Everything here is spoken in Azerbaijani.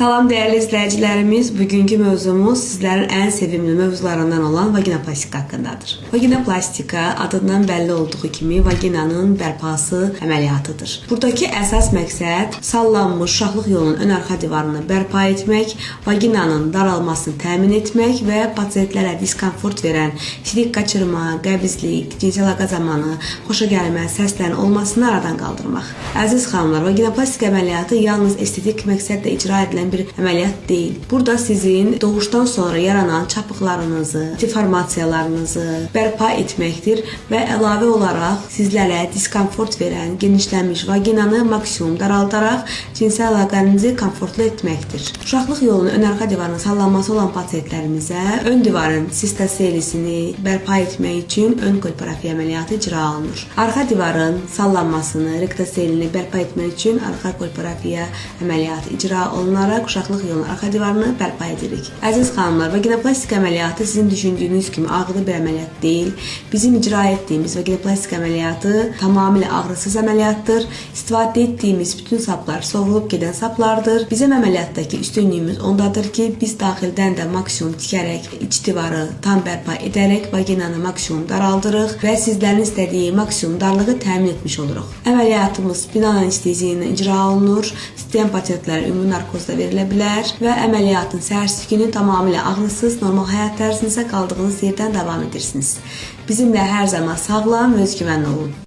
Salam değerli izleyicilerimiz, bugünkü mövzumuz sizlerin en sevimli mövzularından olan vaginoplastika hakkındadır. Vaginoplastika adından belli olduğu kimi vaginanın bərpası əməliyyatıdır. Buradaki əsas məqsəd sallanmış uşaqlıq yolunun ön arxa divarını bərpa etmək, vaginanın daralmasını təmin etmək və pasientlərə diskomfort verən sidik qaçırma, qəbizlik, cinsel əlaqə zamanı xoşagəlməz səslərin olmasını aradan qaldırmaq. Əziz xanımlar, vaginoplastika əməliyyatı yalnız estetik məqsədlə icra edilən bir əməliyyat deyil. Burada sizin doğuşdan sonra yaranan çapıqlarınızı, deformasiyalarınızı bərpa etməkdir və əlavə olaraq sizlərə diskomfort verən genişlənmiş vaginanı maksimum daraldaraq cinsel əlaqənizi komfortlu etməkdir. Uşaqlıq yolunun ön arxa divarının sallanması olan pasientlərimizə ön divarın sistoselisini bərpa etmək üçün ön kolpografiya əməliyyatı icra olunur. Arxa divarın sallanmasını, rektoselini bərpa etmək üçün arxa kolpografiya əməliyyatı icra olunaraq uşaqlıq yolunun arxa divarını bərpa edirik. Əziz xanımlar, vaginoplastika əməliyyatı sizin düşündüyünüz kimi ağrılı bir əməliyyat deyil. Bizim icra etdiyimiz vaginoplastika əməliyyatı tamamilə ağrısız əməliyyatdır. İstifadə etdiyimiz bütün saplar sovrulub gedən saplardır. Bizim əməliyyatdakı üstünlüyümüz ondadır ki, biz daxildən də maksimum tikərək, iç divarı tam bərpa edərək vaginanı maksimum daraldırıq və sizlərin istədiyi maksimum darlığı təmin etmiş oluruq. Əməliyyatımız binal anesteziya ilə icra olunur. İstəyən pasientlərə ümumi narkozda verilə bilər və əməliyyatın səhərsi günü tamamilə ağrısız, normal həyat tərzinizə qaldığınız yerdən davam edirsiniz. Bizimlə hər zaman sağlam və özgüvənli olun.